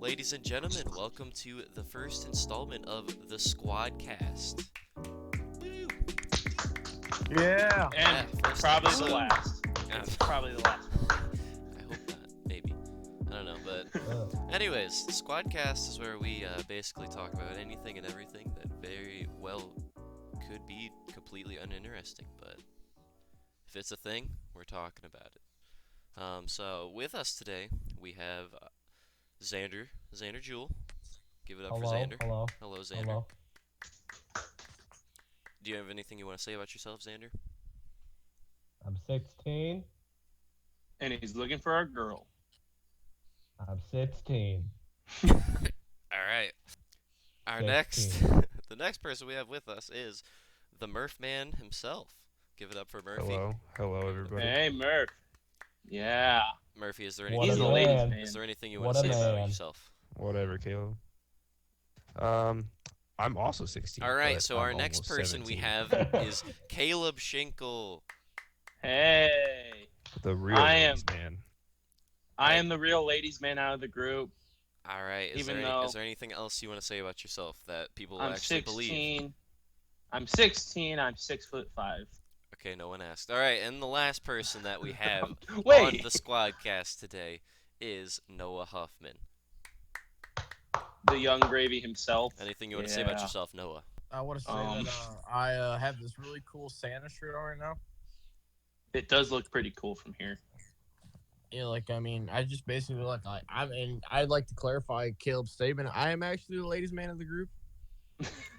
ladies and gentlemen, welcome to the first installment of the Squadcast. Woo! Yeah. And first probably episode. the last. It's probably the last. I hope not. Maybe. I don't know. But anyways, the Squadcast is where we basically talk about anything and everything that very well could be completely uninteresting. But if it's a thing, we're talking about it. So with us today, we have Xander Jewel. Give it up for Xander. Hello, Xander. Hello. Do you have anything you want to say about yourself, Xander? I'm 16. And he's looking for a girl. I'm 16. All right. Our 16. the next person we have with us is the Murph Man himself. Give it up for Murphy. Hello, everybody. Hey, Murph. Yeah. Murphy, is there What He's anything? the a ladies' man. man. Is there anything you What want to a say about man. yourself? Whatever, Caleb. I'm also 16. All right. but So I'm our next almost person we 17. have is Caleb Schinkel. Hey. The real I ladies man. I am the real ladies' man out of the group. All right. Is Even there though is there anything else you want to say about yourself that people will I'm actually 16. believe? I'm 16. I'm 6'5". Okay. No one asked. All right. And the last person that we have on Wait. the Squadcast today is Noah Huffman. The young gravy himself. Anything you want to say about Yeah. yourself, Noah? I want to say Um, that I have this really cool Santa shirt on right now. It does look pretty cool from here. Yeah, I just basically I'd like to clarify Caleb's statement. I am actually the ladies' man of the group.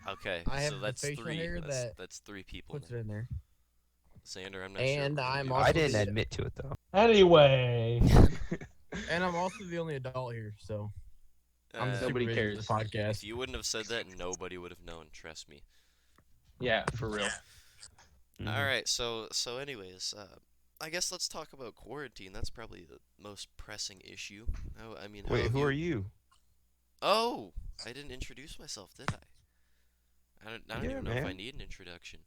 Okay. I have so the that's facial three. hair that's three people. Puts it Now. in there. Xander, I'm not And sure. I'm You- also I didn't the- admit to it though. Anyway. And I'm also the only adult here, so I'm the Nobody supervision of the If podcast. you wouldn't have said that, nobody would have known. Trust me. Yeah, for real. Mhm. All right. So anyways, I guess let's talk about quarantine. That's probably the most pressing issue. I mean, how Wait, have who are you? Oh, I didn't introduce myself, did I? I don't Yeah, even know if I man. need an introduction.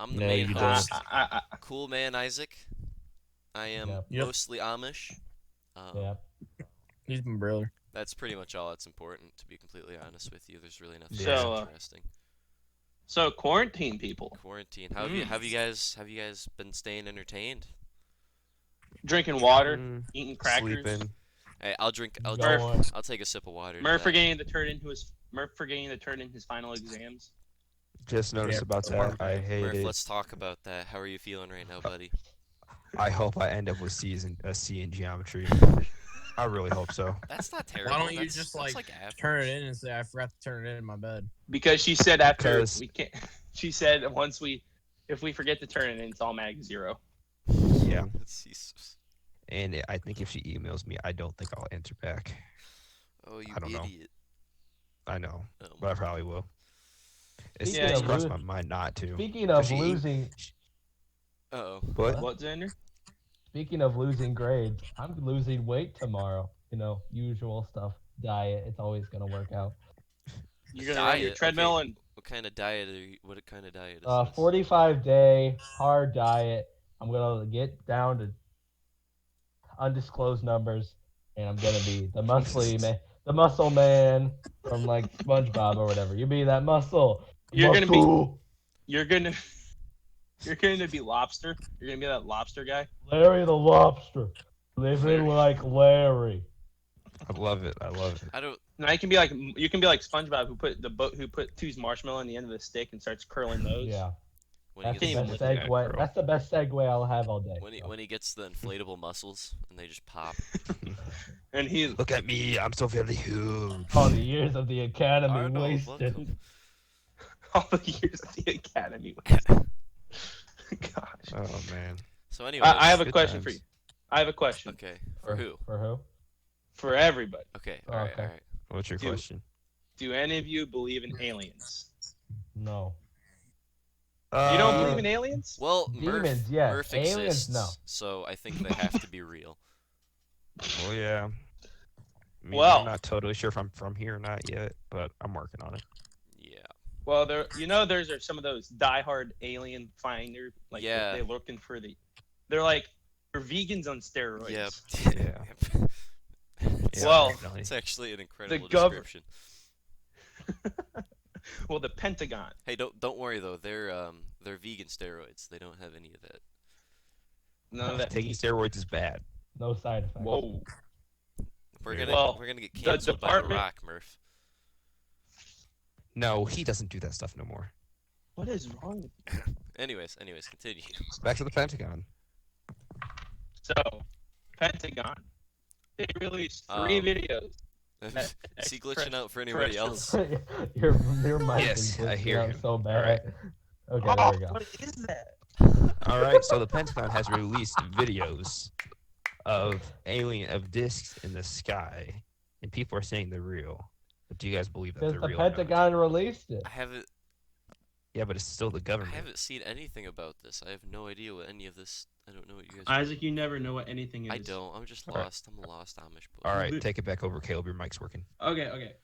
I'm the No, main you don't. host. I, Cool man Isaac. I am Yep. Yep. mostly Amish. Yep. He's my brother. That's pretty much all that's important, to be completely honest with you. There's really nothing So, else interesting. so quarantine people. Quarantine. How have you guys been staying entertained? Drinking water, Mm, eating crackers. Sleeping. Hey, I'll take a sip of water. Murph to forgetting to turn in his final exams. Just noticed Yeah, about the that. water I that. hate Murph, it. let's talk about that. How are you feeling right now, buddy? I hope I end up with a C in geometry. I really hope so. That's not terrible. Why don't you That's- just that's like turn it in and say I forgot to turn it in my bed? Because she said after Because- we can't. She said if we forget to turn it in, it's automatic 0. Yeah. Jesus. And I think if she emails me, I don't think I'll answer back. Oh, you I don't know. idiot. I know, Oh, but I probably will. It's Speaking it's of crossed lo- my mind not to. Speaking of She- losing Uh-oh. What? What, Xander? speaking of losing grades, I'm losing weight tomorrow. Usual stuff. Diet. It's always gonna work out. You're gonna run your Diet, treadmill okay. and What kind of diet is this? 45-day hard diet. I'm gonna get down to undisclosed numbers, and I'm gonna be the muscle man from like SpongeBob or whatever. You be that muscle. You're gonna be- Muscle. you're gonna be lobster. You're gonna be that lobster guy. Larry the Lobster. Living like Larry. I love it. I don't. Now you can be like SpongeBob who put two marshmallow on the end of the stick and starts curling those. Yeah. When That's he the gets even best look at that, segue. bro. That's the best segue I'll have all day. when he gets the inflatable muscles and they just pop. And he Look at me. I'm so very huge. All the years of the academy Arnold, wasted. welcome. all the years at the academy. Gosh. Oh man. So anyways. I have a Good question times. for you. I have a question Okay. For who? For who? for everybody. Okay. Oh, All right. okay. All right. What's your Dude. question? Do any of you believe in aliens? No. You don't believe in aliens? Well, Demons, yes. Murph Aliens, exists, no. so I think they have to be real. Well, yeah. I mean, Well- I'm not totally sure if I'm from here or not yet, but I'm working on it. Yeah. Well, there's some of those diehard alien finder, like Yeah. they're looking for they're like they're vegans on steroids. Yep. Yeah. Yeah, Well, definitely. It's actually an incredible gov- description. Well, the Pentagon. Hey, don't worry though. They're vegan steroids. They don't have any of that. None of that. Taking steroids is bad. No side effects. Whoa. Well, We're gonna get the canceled by The department- Rock, Murph. No, he doesn't do that stuff no more. What is wrong with you? Anyways, continue. Back to the Pentagon. So, Pentagon. They released 3 videos. Is he glitching out for anybody else? your mic Yes, is I hear out him. so bad. Okay, there we go. What is that? All right, so the Pentagon has released videos of discs in the sky, and people are saying they're real. But do you guys believe that Because they're the real? or not? Pentagon released it. I haven't Yeah, but it's still the I government. haven't seen anything about this. I have no idea what any of this. I don't know what you guys. Isaac, you never know what anything is. I don't. I'm just Alright. lost. I'm a lost Amish boy. All right, take it back over, Caleb. Your mic's working. Okay.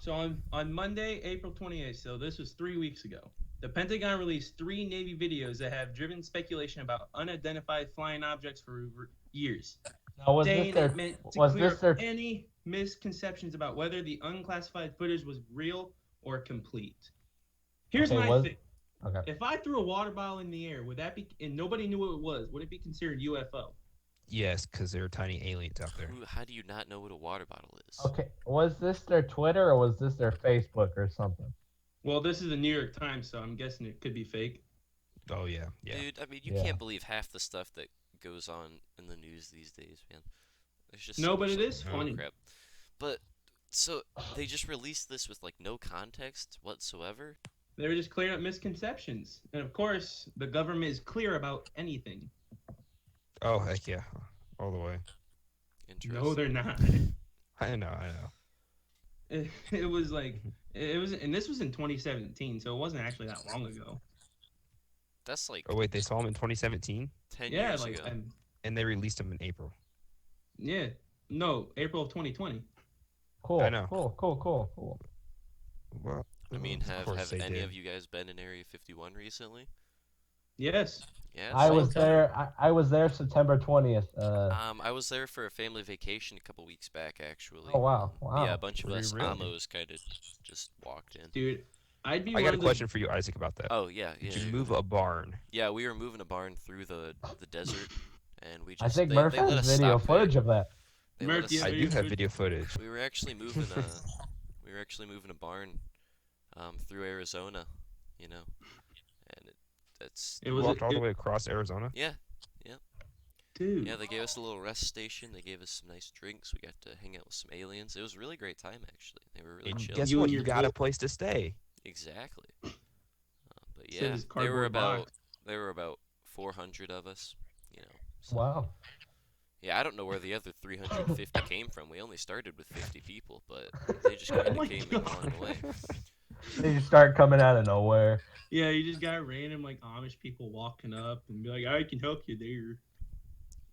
So on Monday, April 28th, so this was 3 weeks ago, the Pentagon released 3 Navy videos that have driven speculation about unidentified flying objects for years. Now, was Saying this it meant to was clear this their? up any misconceptions about whether the unclassified footage was real or complete. Here's Okay, my was- thing. Okay. If I threw a water bottle in the air, would that be, and nobody knew what it was, would it be considered UFO? Yes, because there are tiny aliens out there. How do you not know what a water bottle is? Okay, was this their Twitter or was this their Facebook or something? Well, this is the New York Times, so I'm guessing it could be fake. Oh yeah. Dude, I mean, you Yeah. can't believe half the stuff that goes on in the news these days, man. There's just No, so but much, it like, is funny. crap. But so they just released this with like no context whatsoever. They were just clearing up misconceptions. And of course, the government is clear about anything. Oh heck yeah, all the way. Interesting. No, they're not. I know. It was like, it was, and this was in 2017, so it wasn't actually that long ago. That's like Oh wait, they saw him in 2017, 10 Yeah, years like, ago. and they released him in April. yeah. No, April of 2020. Cool. I know. Cool. Well, I mean, of course have they any did. of you guys been in Area 51 recently? Yes. Yeah. I so- was there. I was there September 20th. I was there for a family vacation a couple weeks back, actually. Oh, wow, wow. Yeah, a bunch of Were you us really? Amos kind of just walked in. Dude, I'd be I one got a of the- question for you, Isaac, about that. Oh yeah, yeah. Did you move a barn? Yeah, we were moving a barn through the desert, and we just. I think they, Murph they let has us video stop there. footage of that. They Murph, let us- yeah, I do video have footage. video footage. We were actually moving a barn through Arizona, you know, and that's It You was walked a, all the it- way across Arizona. yeah. dude. Yeah, they gave us a little rest station. They gave us some nice drinks. We got to hang out with some aliens. It was a really great time, actually. They were really And chill. guess You what? and You your got a boat- place to stay. Exactly. But Said yeah, his they were cardboard about box. 400 of us, you know. So, Wow. yeah, I don't know where the other 350 came from. We only started with 50 people, but they just kind my of came in God. along the way. They just start coming out of nowhere. Yeah, you just got random like Amish people walking up and be like, "I can help you there."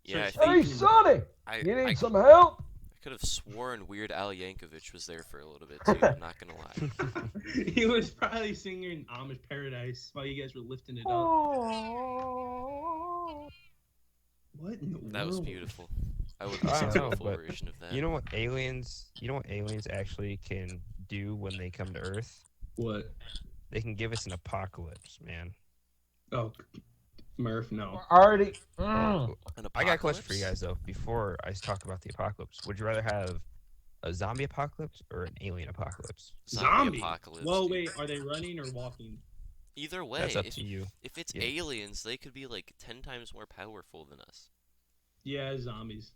Yeah, I Starts think Hey, Sonny, I, you I, need some help? I could have sworn Weird Al Yankovic was there for a little bit too. I'm not gonna lie. He was probably singing Amish Paradise while you guys were lifting it up. Oh. What in the That was world? beautiful. I would I listen don't to know, a full but version of that. You know what aliens? Actually can do when they come to Earth? What? They can give us an apocalypse, man. Oh, Murph, no. We're already. Mm. An I got a question for you apocalypse? guys though. Before I talk about the apocalypse, would you rather have a zombie apocalypse or an alien apocalypse? Zombie apocalypse. Well, dude. wait, are they running or walking? Either way, That's up if, to you. if it's Yeah. aliens, they could be like 10 times more powerful than us. Yeah, zombies.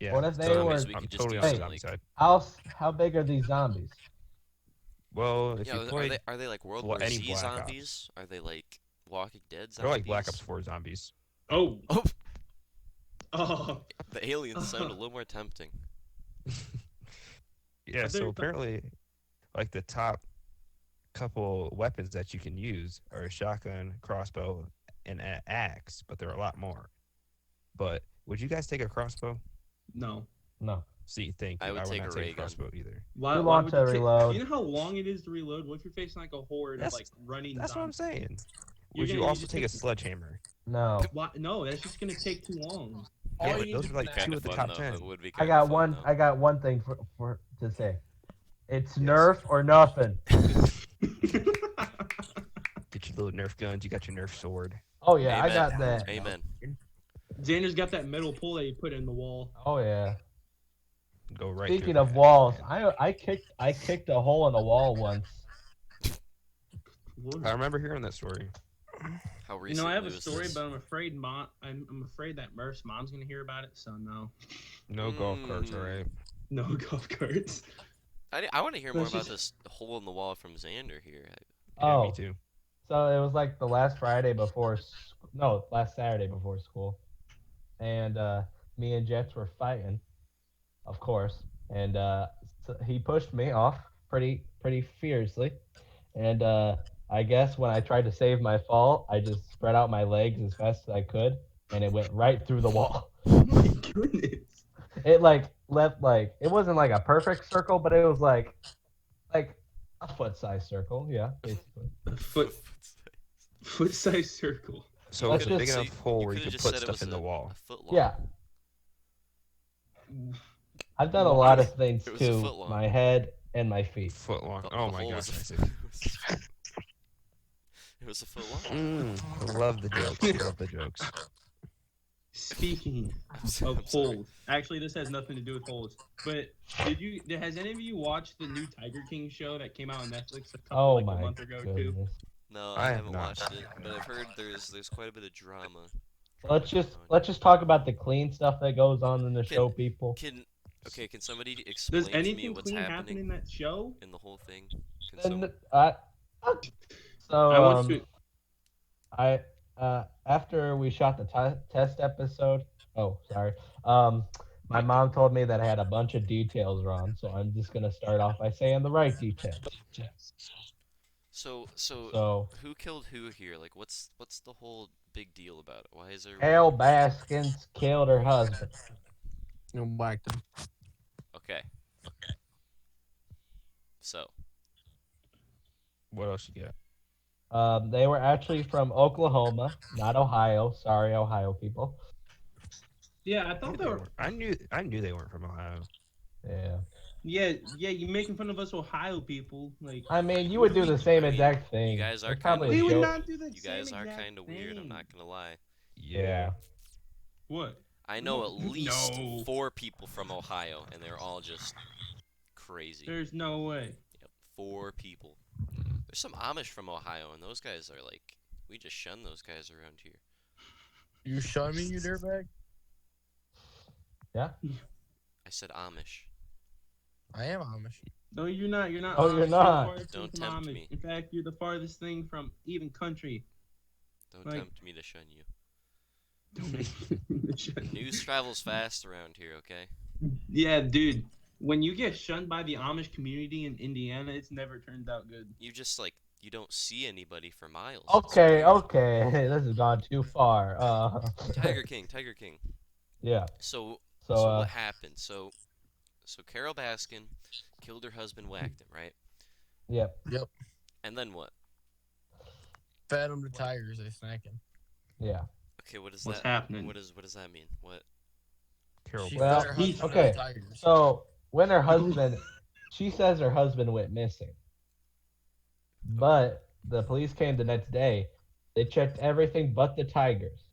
Yeah. What if they so were- we I'm could just totally do on the something zombie like- side. How big are these zombies? Well, if Yeah, you are play, they like World Well, War any Z Black Ops. zombies? Are they like Walking Dead they're zombies? like Black Ops 4 zombies. Oh. Oh, Oh. the aliens sound a little more tempting. Yeah. Are So there- apparently, like the top couple weapons that you can use are a shotgun, crossbow, and an axe, but there are a lot more. But would you guys take a crossbow? No. No. See, thank you. I would take a not ray take a gun. crossbow either. Why, Too why long would to you take- reload. You know how long it is to reload? What if you're facing like a horde That's- of like running That's what I'm zombies? saying. You're Would you gonna also use take a it- sledgehammer? No. Why? No, that's just gonna take too long. All Yeah, you but need those to are do like that- two Kind of of the fun top though. 10. It would be I kind got of fun one. though. I got one thing for to say. It's Yes. Nerf or nothing. Get your little Nerf guns. You got your Nerf sword. Oh yeah, I Amen. got that. Amen. Xander's got that metal pole that he put in the wall. Oh yeah. Go right Speaking through of that, walls, man. I kicked a hole in the wall once. I remember hearing that story. How You recently know, I have a was story, this? but I'm afraid I'm afraid that Murph's mom's gonna hear about it. So no, No golf carts, all Mm. right. no golf carts. I want to hear more Let's about just- this hole in the wall from Xander here. Yeah, Oh, me too. so it was like the last Friday before, no, last Saturday before school, and me and Jets were fighting, of course, and so he pushed me off pretty fiercely, and I guess when I tried to save my fall, I just spread out my legs as fast as I could, and it went right through the wall. Oh my goodness. It like left like it wasn't like a perfect circle, but it was like a foot-sized circle, yeah, basically. A foot-sized circle. So Let's it's a big just- enough hole where you could've can just put said it stuff was in the a wall. foot long. Yeah, I've done a Well, lot of things It was a to foot long. my head and my feet. Foot long. The- Oh the my hole gosh, was Isaac. It was a foot long. Love the jokes. Love the jokes. Speaking I'm of sorry. holes, actually, this has nothing to do with holes. But has any of you watched the new Tiger King show that came out on Netflix Oh a my month ago too? goodness. No, I I have haven't not. watched it, but I've heard there's quite a bit of drama. Let's going just on. let's just talk about the clean stuff that goes on in the show, people. Can somebody explain Does to me anything what's clean happen happening in that show? in the whole thing? Can And someone? so I watched it. I after we shot the test episode. Oh, sorry. My mom told me that I had a bunch of details wrong, so I'm just gonna start off by saying the right details. So So who killed who here? Like, what's the whole big deal about it? Why is there? Carol Baskins killed her husband. You know, whacked him. Okay. So What else you got? They were actually from Oklahoma, not Ohio. Sorry, Ohio people. Yeah, I thought they were. I knew they weren't from Ohio. Yeah. Yeah, you making fun of us Ohio people. Like, I mean, you What would do do we the same I mean, exact thing. you guys are It's probably kinda a we would joke. not do the you same guys are exact kind of weird. I'm thing. not gonna lie. Yeah. What? I know at least No. 4 people from Ohio, and they're all just crazy. There's no way. Yep, 4 people. There's some Amish from Ohio, and those guys are like, we just shun those guys around here. You shun me, you dirtbag? Yeah. I said Amish. I am Amish. No, you're not. You're not. Oh, Amish. you're the not. farthest Don't thing from tempt Amish. me. In fact, you're the farthest thing from even country. Don't Like- tempt me to shun you. Don't make News travels fast around here, okay? Yeah, dude. When you get shunned by the Amish community in Indiana, it's never turned out good. You just like you don't see anybody for miles. It's Okay, weird. okay. This has gone too far. Tiger King. Yeah. So So what happened? So Carol Baskin killed her husband, whacked him, right? yep. And then what? Fed them to tigers, they snacking. Yeah. Okay, what is What's that? happening? What does that mean? What? Carol. She Well, fed her husband okay, to tigers. So when her husband, she says her husband went missing, but the police came the next day. They checked everything but the tigers.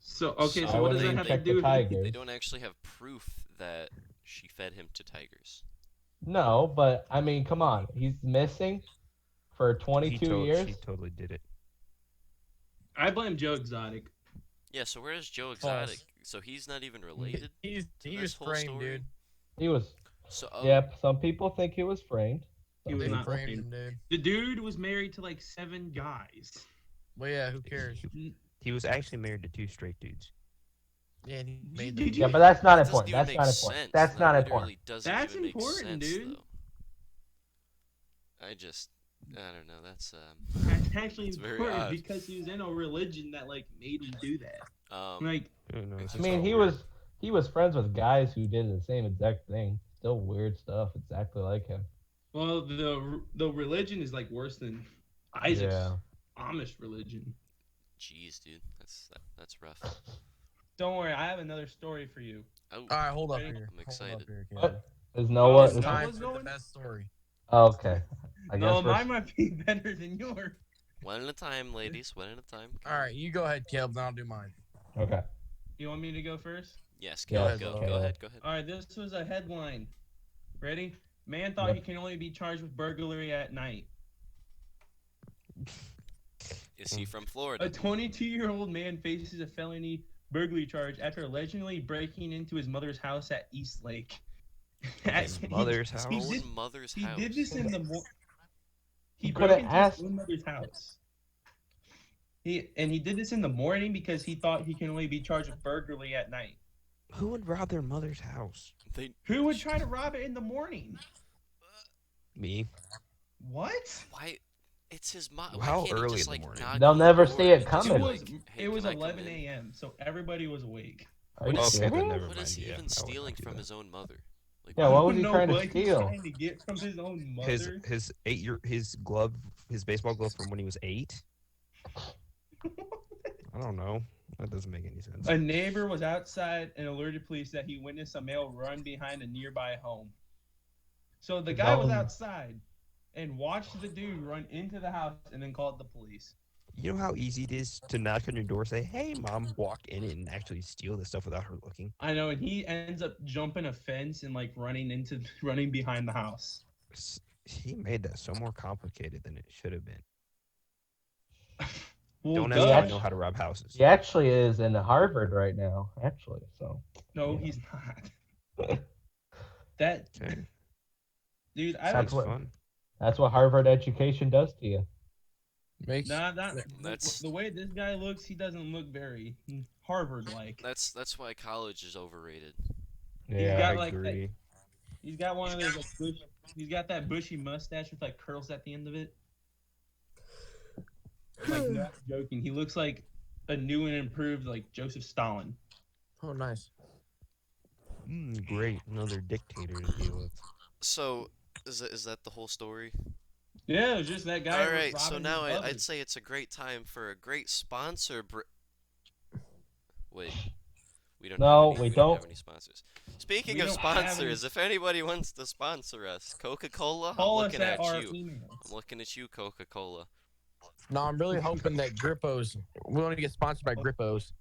So okay, So so what does they- that have they- to do with tigers. They don't actually have proof that she fed him to tigers. No, but I mean, come on, he's missing for She 22 years. totally did it. I blame Joe Exotic. Yeah, so where's Joe False. Exotic? So he's not even related He to was this whole framed, story? dude. He was. So Yep. Some people think he was framed. He Some was They not people- framed framed. him, dude. The dude was married to like 7 guys. Well, yeah, who cares? He was actually married to 2 straight dudes. Yeah, and he made Did them. you- Yeah, but that's not That doesn't important. even That's make not important. sense. That's That not literally important. doesn't That's even make important, sense, dude. though. I don't know. That's That's actually It's very important odd. because he was in a religion that like made him do that. Like, Who knows? I mean, he was friends with guys who did the same exact thing. Still weird stuff, exactly like him. well, the religion is like worse than Isaac's Yeah. Amish religion. Jeez, dude, that's rough. Don't worry, I have another story for you. Oh, All right, hold up Ready? here. I'm excited. Caleb. What? Is Oh, Noah? It's is time Noah's for the going? best story. Oh, okay. I No, guess we're. mine might be better than yours. One at a time, ladies. One at a time. Come All on. right, you go ahead, Caleb, then I'll do mine. Okay. You want me to go first? Yes, Yes, Caleb, ahead, go. Caleb. Go ahead. Go ahead. All right, this was a headline. Ready? Man thought Yep. he can only be charged with burglary at night. Is he from A Florida? 22-year-old man faces a felony burglary charge after allegedly breaking into his mother's house at East Lake. His mother's His house? He own did, mother's he house. did this in the He broke couldn't into ask- his own mother's house. He did this in the morning because he thought he can only be charged with burglary at night. Who would rob their mother's house? They, Who would try to rob it in the morning? Me. What? Why? It's his mom. How Why can't early he just in the like morning? knock They'll on the never door see it and just be coming. like, "Hey, It was can I come 11 in?" a.m. so everybody was awake. Are you What is- Okay, then serious? never What mind. is he Yeah, even I would not stealing do from that. his own mother? Like, Yeah, I what don't was he know trying to what he's steal? trying to get from his own mother. His his glove, his baseball glove from when he was 8. I don't know. That doesn't make any sense. A neighbor was outside and alerted police that he witnessed a male run behind a nearby home. So the guy was No. outside and watched the dude run into the house and then called the police. You know how easy it is to knock on your door, say, "Hey, mom," walk in and actually steal the stuff without her looking. I know, and he ends up jumping a fence and like running behind the house. He made that so more complicated than it should have been. Well, Don't duh. ask me Yeah. to know how to rob houses. He actually is in Harvard right now. Actually, so. No, Yeah. he's not. That Okay. dude, I That's don't. what- fun. That's what Harvard education does to you. Makes Nah, That's- the way this guy looks. He doesn't look very Harvard-like. that's why college is overrated. Yeah. got I like that- agree. He's got one of those. Like, he's got that bushy mustache with like curls at the end of it. Like, not joking. He looks like a new and improved like Joseph Stalin. Oh, nice. Great. Another dictator to deal with. So, is that the whole story? Yeah, it was just that guy. All right. So robbing now his I'd mother. say it's a great time for a great sponsor. Wait. We don't. No, have any, we don't don't. have any sponsors. Speaking We of don't have any- sponsors, if anybody wants to sponsor us, Coca-Cola, I'm Call us looking at at our you. emails. I'm looking at you, Coca-Cola. No, I'm really hoping that Grippos. We want to get sponsored by Grippos.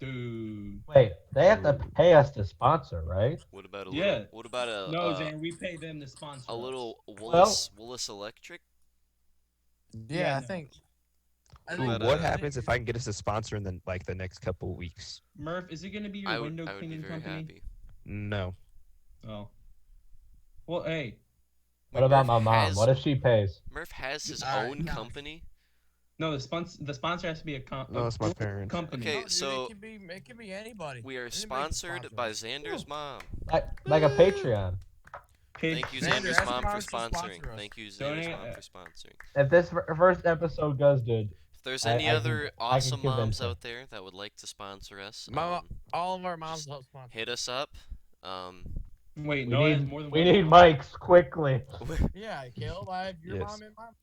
Dude. Wait, they have to pay us to sponsor, right? What about a Yeah. little? What about a No, Zan, we pay them to sponsor. a us. little Well- Willis Electric? Yeah, Yeah, I no. think. Ooh, But, what uh, happens if I can get us a sponsor in the next couple of weeks? Murph, is it going to be your I would window be cleaning very company? happy. No. Oh. Well, hey. What about Murph my mom? has- What if she pays? Murph has his Alright, own no. company. No, the sponsor has to be a No, it's my parents. company. Okay, No, dude, so it can be anybody. We are Anybody can sponsored sponsor by us. Xander's mom. Like a Patreon. Thank you, Xander, Xander's ask mom, your for moms to sponsor sponsoring. us. Thank you, Xander's Donate- mom, for sponsoring. If this first episode goes good, If there's I- any I can- other I can awesome moms convince her. out there that would like to sponsor us, Mama- All of our moms Just help sponsor. hit us up. Wait, we no, it has need more than we one need mom? mics quickly. Yeah, Caleb, I have your Yes. mom and mine.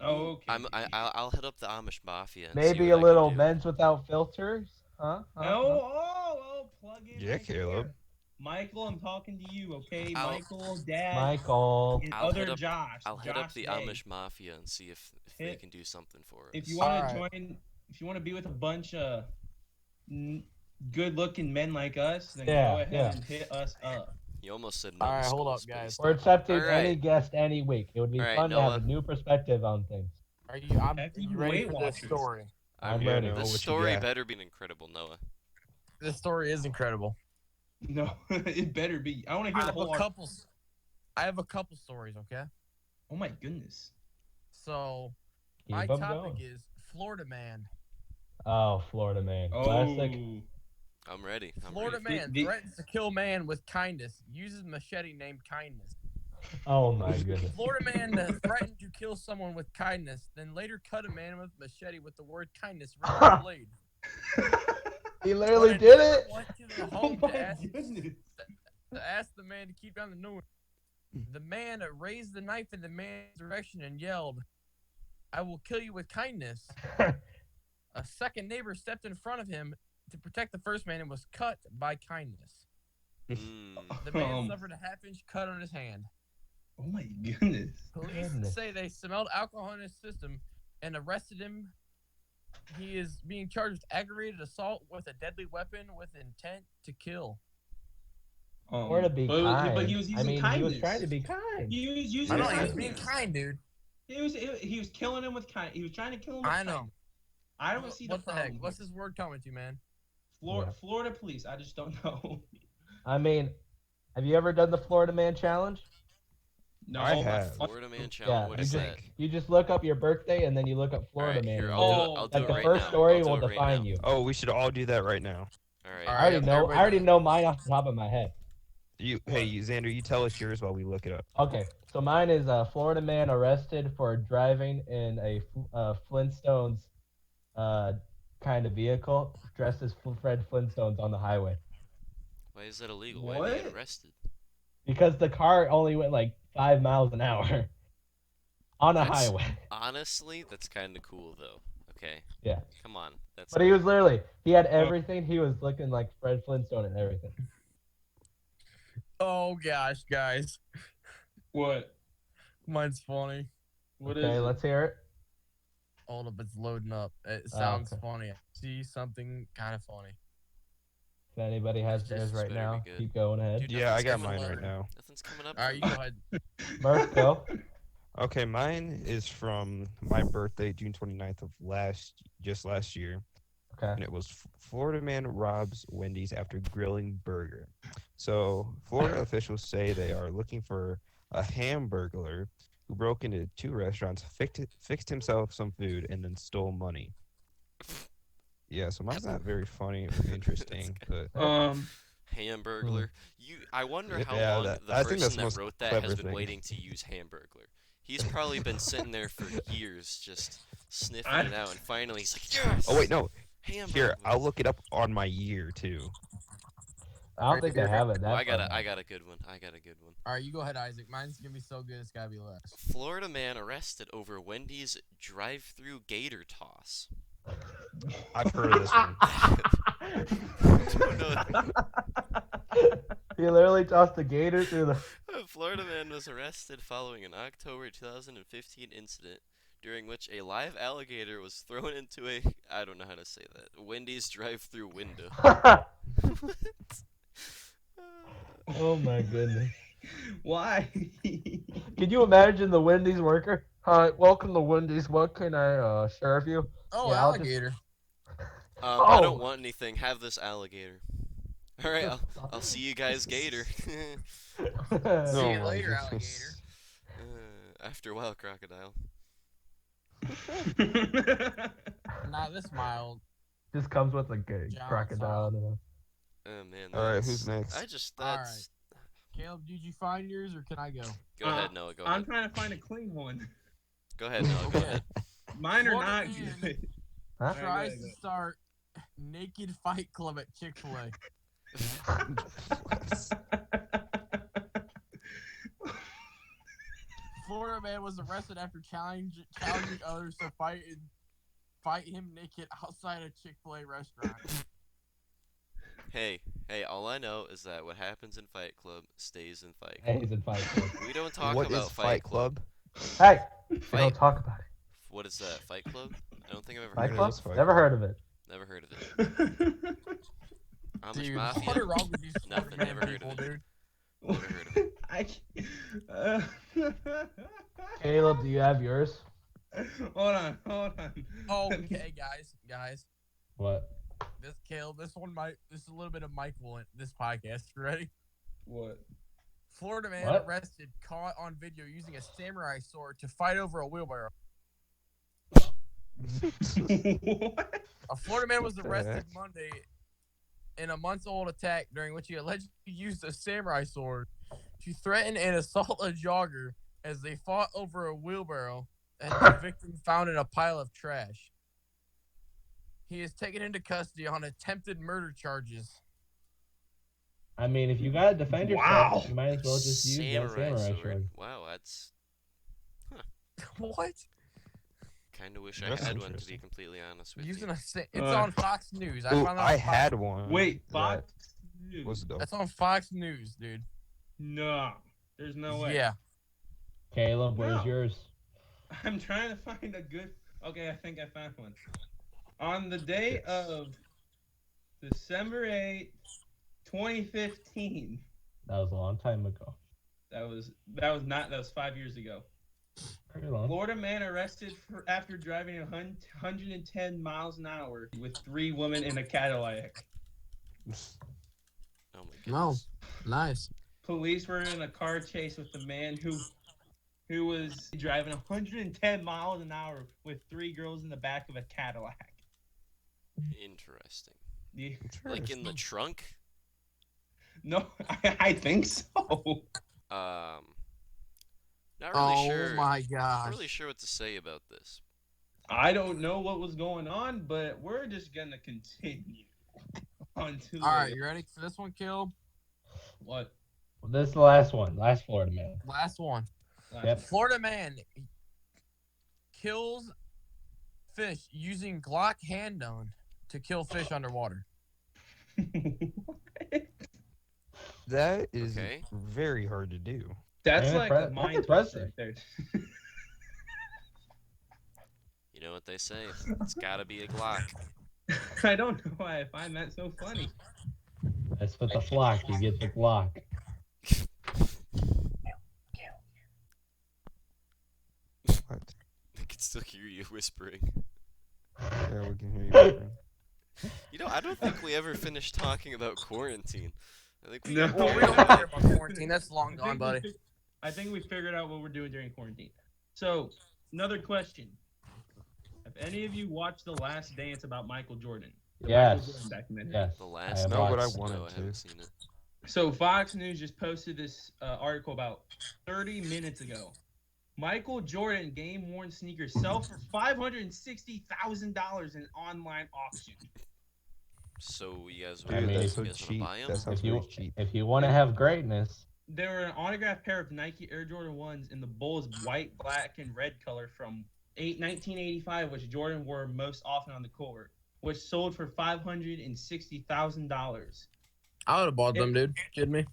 Oh, okay. I'll hit up the Amish Mafia. And see Maybe what a I little can do. men's without filters, huh? Plug in. Yeah, right Caleb. there. Michael, I'm talking to you, okay? I'll- Michael, Dad, Michael. and I'll other hit up- Josh. I'll hit up Josh the Day. Amish Mafia and see if they Hit- can do something for us. If you want to Alright. join, if you want to be with a bunch of good-looking men like us, then Yeah, go ahead yeah. and hit us up. You almost said no. All right, to hold school up, space guys. We're time. accepting All right. any guest any week. It would be All right, fun to have Noah. a new perspective on things. Are you? I'm After you you ready Weight for Watchers. this story? I'm Yeah, ready. no, This what you story got? better be incredible, Noah. This story is incredible. No, it better be. I want to I hear the have whole. a couple. I have a couple stories. Okay. Oh my goodness. So Keep my 'em topic going. is Florida man. Oh, Florida man. Classic. Oh. I'm ready. I'm Florida ready. man The- threatens to kill man with kindness. Uses machete named Kindness. Oh my goodness. Florida man threatened to kill someone with kindness, then later cut a man with machete with the word kindness written on the blade. He literally But did never it. Went to the Oh home my to ask, goodness. to ask the man to keep down the noise. The man raised the knife in the man's direction and yelled, "I will kill you with kindness." A second neighbor stepped in front of him to protect the first man and was cut by kindness. The man suffered a half-inch cut on his hand. Oh my goodness. Police say they smelled alcohol in his system and arrested him. He is being charged with aggravated assault with a deadly weapon with intent to kill. Or to be kind. But he was using he kindness. was trying to be kind. He was using I know, he kindness. was being kind, dude. He was killing him with kind. He was trying to kill him with I know. kindness. I don't see the What the problem. heck? What's this word coming to, man? Florida police. I just don't know. I mean, have you ever done the Florida Man Challenge? No, I have. Florida Man Yeah, Challenge. What is that? You just look up your birthday and then you look up Florida Alright, Man. here, and I'll do like it the right first now. story I'll do will it right define now. you. Oh, we should all do that right now. Alright. I already know. everybody I already do it. know mine off the top of my head. Hey, Xander, you tell us yours while we look it up. Okay, so mine is a Florida man arrested for driving in a Flintstones kind of vehicle dressed as Fred Flintstones on the highway. Why is that illegal? Why did he get What? arrested? Because the car only went like 5 miles an hour on a That's- highway. Honestly, that's kind of cool, though. Okay. Yeah. Come on. That's. But he was literally, he had everything. He was looking like Fred Flintstone and everything. Oh gosh, guys, What? mine's funny. What is Okay, it? let's hear it. Hold up, it's loading up. It sounds okay. funny. I see something kind of funny. If anybody has This theirs right better now, be good. keep going ahead. Dude, Yeah, I nothing's got coming mine up. right now. Nothing's coming up. All right, you go ahead. Murph, go. Okay, mine is from my birthday, June 29th of just last year. Okay. And it was Florida man robs Wendy's after grilling burger. So Florida officials say they are looking for a hamburglar who broke into 2 restaurants, fixed himself some food, and then stole money. Yeah, so mine's not very funny or interesting, but Hamburglar. I wonder how Yeah, long that- the I think that's person the that most wrote that clever has been thing. waiting to use Hamburglar. He's probably been sitting there for years, just sniffing I- it out, and finally he's like, "Yes!" oh wait, no. Hamburglar. Here, I'll look it up on my year too. I don't think I have it. Well, That I got a good one. All right, you go ahead, Isaac. Mine's gonna be so good, it's gotta be last. Florida man arrested over Wendy's drive-through gator toss. I've heard of this one. Don't know. He literally tossed a gator through the. A Florida man was arrested following an October 2015 incident during which a live alligator was thrown into I don't know how to say that, Wendy's drive-through window. Oh my goodness. Why? Can you imagine the Wendy's worker? Hi, welcome to Wendy's. What can I serve you? Oh, Yeah, I'll just- alligator. I Oh. don't want anything. Have this alligator. All right, I'll see you guys, gator. See No. you my later, goodness. alligator. After a while, crocodile. Not this mild. Just comes with like a John crocodile. Song. And Oh man. All right, that's- who's next? That's. Caleb, did you find yours or can I go? Go ahead, Noah. Go I'm ahead. trying to find a clean one. Go ahead, Noah. Go Okay. ahead. Mine are Florida not man. good. Huh? Alright, Tries go to ahead. start naked fight club at Chick-fil-A. Florida man was arrested after challenging others to fight him naked outside a Chick-fil-A restaurant. Hey, all I know is that what happens in Fight Club stays in Fight Hey, Club. he's in Fight Club. We don't talk What about is Fight Club? Hey, we Fight. don't talk about it. What is that? Fight Club? I don't think I've ever Fight heard Club? of Fight Never Club. heard of it. it. Never heard of it. Amish Dude, Mafia? what is wrong with these Nothing, Florida never heard people, of it. dude? Never heard of it. I can't. Caleb, do you have yours? Hold on. Oh, okay, guys. What? This is a little bit of Michael in this podcast. You ready? What? Florida man What? arrested, caught on video using a samurai sword to fight over a wheelbarrow. What? A Florida man was the arrested heck? Monday in a months-old attack during which he allegedly used a samurai sword to threaten and assault a jogger as they fought over a wheelbarrow and the victim found in a pile of trash. He is taken into custody on attempted murder charges. I mean, if you gotta defend Wow. yourself, you might as well just use that samurai sword. Wow, that's What? kind of wish I That's had one, to be interesting. completely honest with Using you. it's on Fox News. I Ooh, found out I on Fox- had one. Wait, that Fox News. was dope. That's on Fox News, dude. No, there's no way. Yeah. Caleb, where's No. yours? I'm trying to find a good. Okay, I think I found one. On the day Yes. of December 8th, 2015. That was a long time ago. That was 5 years ago. Very long. Florida man arrested after driving 110 miles an hour with 3 women in a Cadillac. Oh my No. goodness. Nice. Police were in a car chase with the man who was driving 110 miles an hour with 3 girls in the back of a Cadillac. Interesting. Yeah. Like in the trunk? No, I think so. Not really Oh sure. my Not gosh. really sure what to say about this. I don't know what was going on, but we're just gonna continue on to All right, you ready for this one, Kill? what? Well, this is the last one. Last Florida man. Last one. Yep. Florida man kills fish using Glock handgun to kill fish underwater. That is Okay. very hard to do. That's Man, like a that's mind impressive. twister right there. You know what they say? It's gotta be a Glock. I don't know why I find that so funny. That's with the flock. You get the Glock. What? I can still hear you whispering. Yeah, we can hear you. whispering. You know, I don't think we ever finished talking about quarantine. I think we No. got Well, we carried don't away. care about quarantine. That's long gone, buddy. I think we figured out what we're doing during quarantine. So, another question. Have any of you watched The Last Dance about Michael Jordan? The Yes. Michael Jordan documentary? Yes. The I last have No, but I watched- wanted No, I haven't to. seen it. So Fox News just posted this article about 30 minutes ago. Michael Jordan game-worn sneakers sell for $560,000 in online auction. So you guys, I mean, you that's so guys wanna cheap. buy 'em? That sounds If you very cheap. if you want to have greatness, They were an autographed pair of Nike Air Jordan 1s in the Bulls white, black, and red color from 1985, which Jordan wore most often on the court, which sold for $560,000. I would have bought them, dude. Kidding me?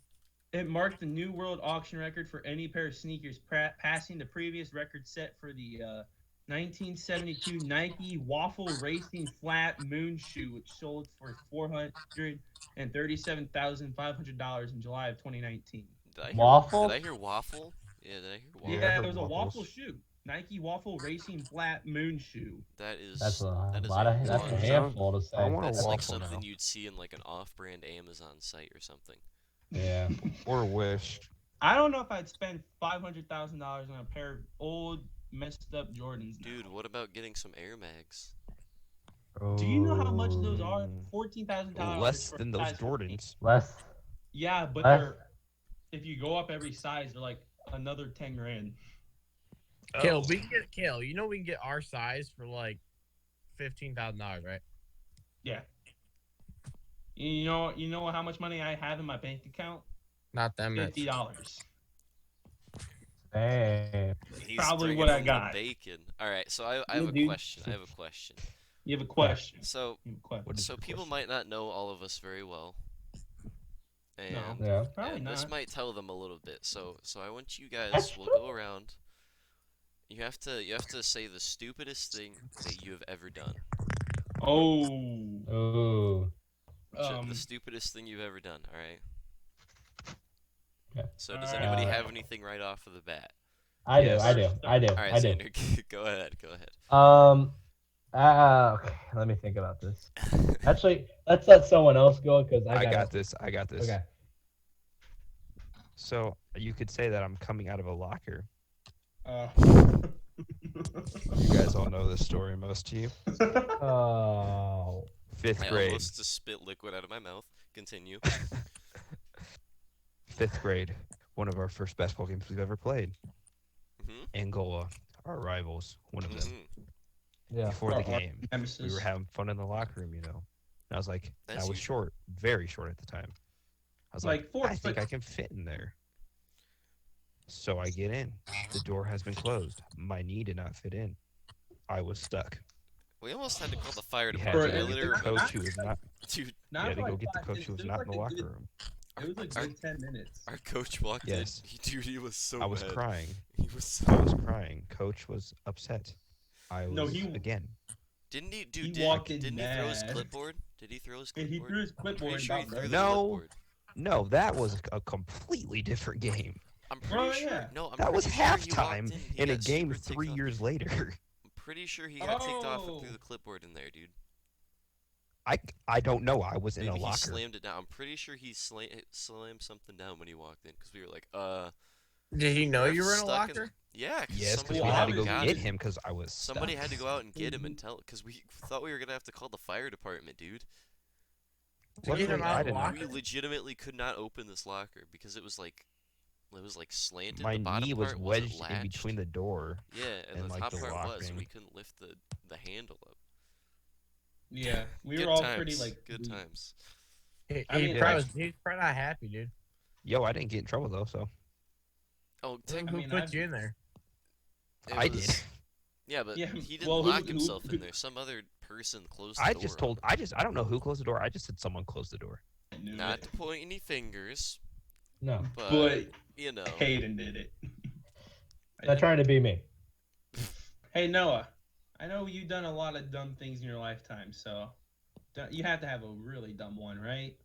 It marked the new world auction record for any pair of sneakers, passing the previous record set for the 1972 Nike Waffle Racing Flat Moon shoe, which sold for $437,500 in July of 2019. Did I hear, Waffle? Did I hear waffle? Yeah, did I hear waffle? Yeah, I Yeah, heard it was a waffle waffles. shoe. Nike Waffle Racing Flat Moon shoe. That is that's a that is lot of a that's lot a of- handful to say. I want a That's like waffle something now. you'd see in like an off-brand Amazon site or something. Yeah. Or Wish. I don't know if I'd spend $500,000 on a pair of old, messed up Jordans. now. Dude, what about getting some Air Mags? Do you know how much those are? Mm. $14,000. Less for than a those size 14. Jordans. Less. Yeah, but less. they're if you go up every size, they're like another 10 grand. Kill, we can get Kill. You know we can get our size for like $15,000, right? Yeah. You know how much money I have in my bank account? Not that much. $50. Hey. He's Probably bringing what I in got. the bacon. All right, so I have Yeah, a dude. question. I have a question. You have a question. So, You have a question. What is so your people question? might not know all of us very well, and, Yeah. Probably and not. this might tell them a little bit. So I want you guys. That's We'll go around. You have to say the stupidest thing that you have ever done. Oh. Ooh. The stupidest thing you've ever done. All right. Okay. So does anybody Uh, have anything right off of the bat? I do. Yes. I do. I do. All right, I do. Xander, go ahead. Go ahead. Okay. Let me think about this. Actually, let's let someone else go because I got this. I got this. Okay. So you could say that I'm coming out of a locker. You guys all know this story, most of you. Oh. Fifth I grade. almost just spit liquid out of my mouth. Continue. Fifth grade. One of our first basketball games we've ever played. Mhm. Angola, our rivals, one of them. Mhm. Yeah. Before the Oh, our game, we nemesis. were having fun in the locker room, you know. And I was like, As I was you- short, very short at the time. I was Like like, 4 I think foot. I can fit in there. So I get in. The door has been closed. My knee did not fit in. I was stuck. We almost had to call the fire We had department. to I go get literally the remember, coach who was not. dude. We Not had to for go like get the 5 coach minutes. who was It not in the like a locker good, room. it was a good 10 minutes. Our coach walked Yes. in. Dude, he was so I was mad. crying. He was so. I was crying. Coach was upset. I was No, he- again. Didn't he? He Dude, walked in didn't he throw his mad. clipboard? Did he throw his Yeah, clipboard? he threw his I'm pretty clipboard sure he about threw the No. clipboard. No, that was a completely different game. I'm pretty Bro, sure. yeah. No, I'm That was pretty sure he walked halftime in. He in a got game super ticked 3 off. years later. I'm pretty sure he got ticked off and threw Oh. the clipboard in there, dude. I don't know. I was in Maybe a he locker. slammed it down. I'm pretty sure he slammed something down when he walked in because we were like, Did he know Ref you were in a stuck in- locker? yeah, cause Yes, because somebody we had to go got get it. him because I was Somebody stuck. had to go out and get him and tell, because we thought we were gonna have to call the fire department, dude. To get him Luckily, out I of the didn't. locker? We legitimately could not open this locker because it was like slanted. My the bottom knee was part wasn't wedged in latched. between the door. Yeah, and, and, the like, top the part was, locking. and we couldn't lift the handle up. Yeah, we Good were all times. pretty like good we- times. He, I mean, he probably he's probably not happy, dude. Yo, I didn't get in trouble though, so Oh, Who, tech, who mean, put I've- you in there? it I was- did. Yeah, but Yeah, he didn't well, who- lock who- himself who- in there. Some other person closed the I door. just told. I don't know who closed the door. I just said someone closed the door. I knew Not it. to point any fingers, No, but you know. Hayden did it. they're trying to be me. Hey Noah, I know you've done a lot of dumb things in your lifetime, so you have to have a really dumb one, right?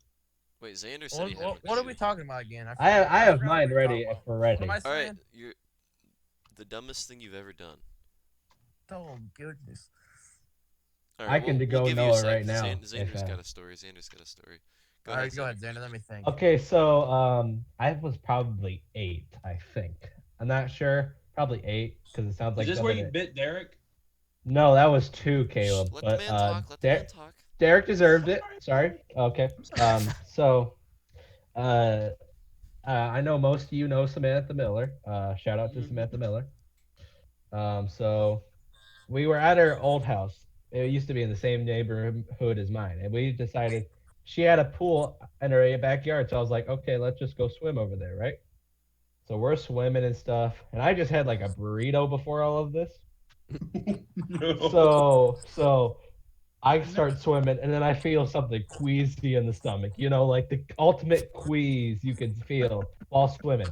Wait, Xander said What, he had what, one what are too. we talking about again? I have forgot mine what we were ready talking if about. we're What ready. am I All right, saying? you're the dumbest thing you've ever done. Oh goodness. All I right, can we'll go give you a Noah sec. right now, Xander's if, got a story. Xander's got a story. Go All right, go Xander. ahead, Xander. Let me think. Okay, so I was probably 8, I think. I'm not sure. Probably 8 because it sounds like Is this where something you that- bit Derek? No, that was 2, Shh, Caleb. let but the man talk. Let the Der- man talk. Derek deserved it. Sorry. Okay. So I know most of you know Samantha Miller. Shout out to Mhm. Samantha Miller. So we were at her old house. It used to be in the same neighborhood as mine, and we decided she had a pool in her backyard. So I was like, okay, let's just go swim over there, right? So we're swimming and stuff, and I just had like a burrito before all of this. No. So I start swimming, and then I feel something queasy in the stomach. You know, like the ultimate quease you can feel while swimming.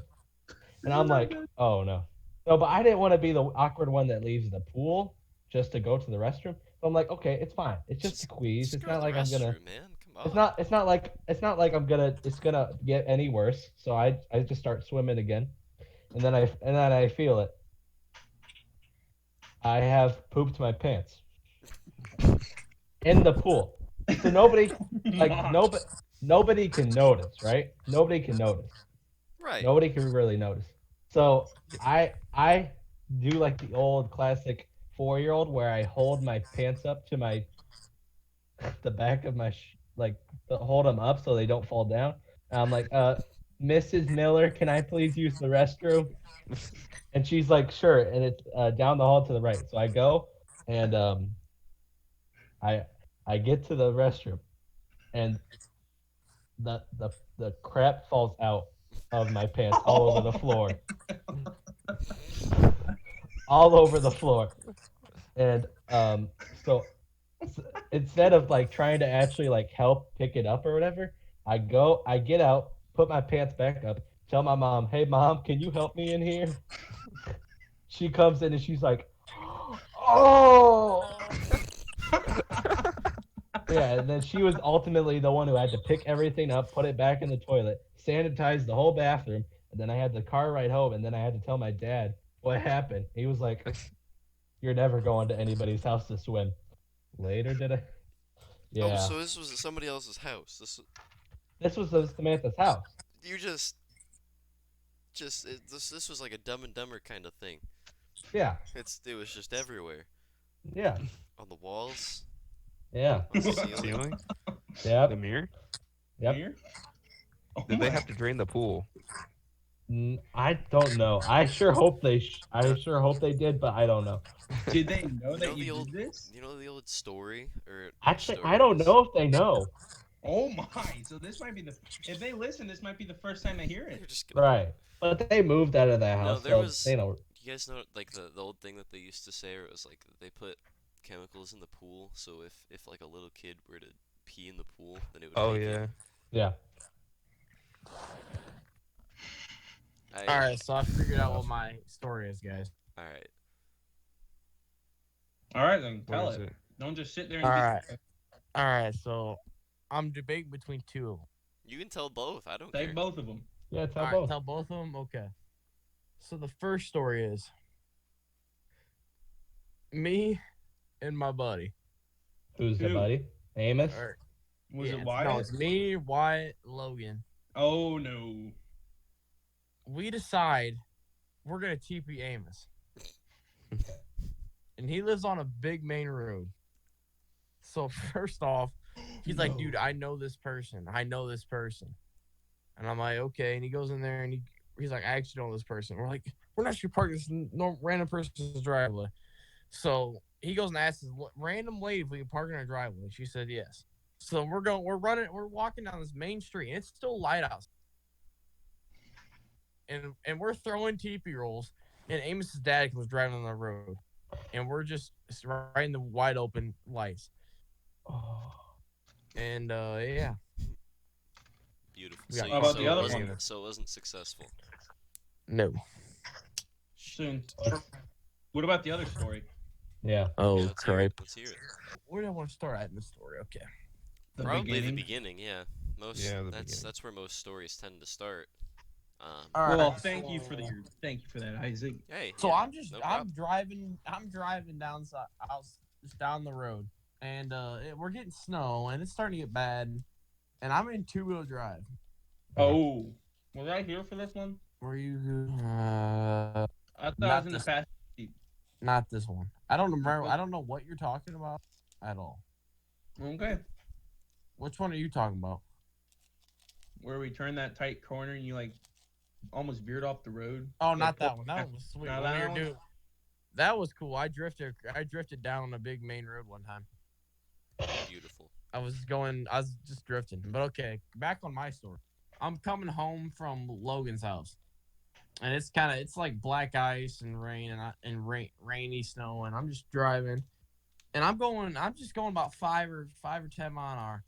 And I'm like, oh no. No, but I didn't want to be the awkward one that leaves the pool just to go to the restroom. So I'm like, okay, it's fine. It's just a quease. Just It's go to not the like I'm gonna. restroom, man. Come on. It's not like it's gonna get any worse. So I just start swimming again, and then I feel it. I have pooped my pants in the pool. So nobody nobody can notice, right? Nobody can notice. Right. Nobody can really notice. So I do like the old classic 4-year-old where I hold my pants up to my the back of my hold them up so they don't fall down. And I'm like, Mrs. Miller, can I please use the restroom? And she's like, sure. And it's down the hall to the right. So I go and I get to the restroom and the crap falls out of my pants all over the floor. All over the floor. And so instead of like trying to actually like help pick it up or whatever, I get out, put my pants back up, tell my mom, hey mom, can you help me in here? She comes in and she's like, oh. Yeah, and then she was ultimately the one who had to pick everything up, put it back in the toilet, sanitize the whole bathroom, and then I had the car ride home, and then I had to tell my dad what happened. He was like, you're never going to anybody's house to swim. Later, did I? Yeah. Oh, so this was at somebody else's house. This was Samantha's house. You this was like a Dumb and Dumber kind of thing. Yeah. It was just everywhere. Yeah. On the walls, Yeah. on the ceiling. Ceiling? Yep. The mirror? Yep. Here? Oh Did they my- have to drain the pool? I don't know. I sure hope they did, but I don't know. Did they know You that know you the old- did this? You know the old story or Actually, story I don't was- know if they know. Oh my! So this might be if they listen, this might be the first time they hear You're it. just gonna, Right. But they moved out of that No, house, there so was- they don't. You you guys know like the old thing that they used to say, where it was like they put chemicals in the pool, so if like a little kid were to pee in the pool, then it would Oh make yeah. it. Yeah. All right, so I figured out what my story is, guys. All right. All right, then What tell is it. it? Don't just sit there and All be. right. All right, so I'm debating between two of them. You can tell both. I don't Say care. both of them. Yeah, tell All right, both. tell both of them. Okay. So the first story is me and my buddy. Who's the Who? buddy? Amos? Or, Was yeah, it No, Wyatt? it's me, Wyatt, Logan. Oh no. We decide we're gonna TP Amos, and he lives on a big main road. So first off, he's like, "Dude, I know this person. I know this person," and I'm like, "Okay." And he goes in there and he's like, "I actually know this person." We're like, "We're not sure park this random person's driveway." So he goes and asks this random lady if we can park in our driveway. She said yes. So we're walking down this main street, and it's still light out. And we're throwing TP rolls, and Amos's dad was driving on the road, and we're just right in the wide open lights. Oh. And yeah, Beautiful. We So, got you, How about so the it other wasn't one? so it wasn't successful. no. Soon. What about the other story? Yeah. Oh Yeah, let's hear it. crap! Let's hear it. Where do I want to start at in the story? Okay. The Probably beginning. the beginning. Yeah. Most. Yeah, the that's beginning. that's where most stories tend to start. All Well, right, thank you so- for thank you for that, Isaac. Hey. So yeah, I'm just no I'm problem. driving down just down the road, and we're getting snow, and it's starting to get bad, and I'm in 2-wheel drive. Oh, was I here for this one? Were you? I thought I Not was in the this- fast. Not this one. I don't remember. I don't know what you're talking about at all. Okay. Which one are you talking about? Where we turned that tight corner and you like almost veered off the road. Oh, Like, not that one. That one was sweet. Not When we that were one? doing- That was cool. I drifted down on a big main road one time. Beautiful. I was just drifting. But okay, back on my story. I'm coming home from Logan's house, and it's like black ice and rain and rainy snow, and I'm just driving, and I'm just going about 5 or 10 mile an hour.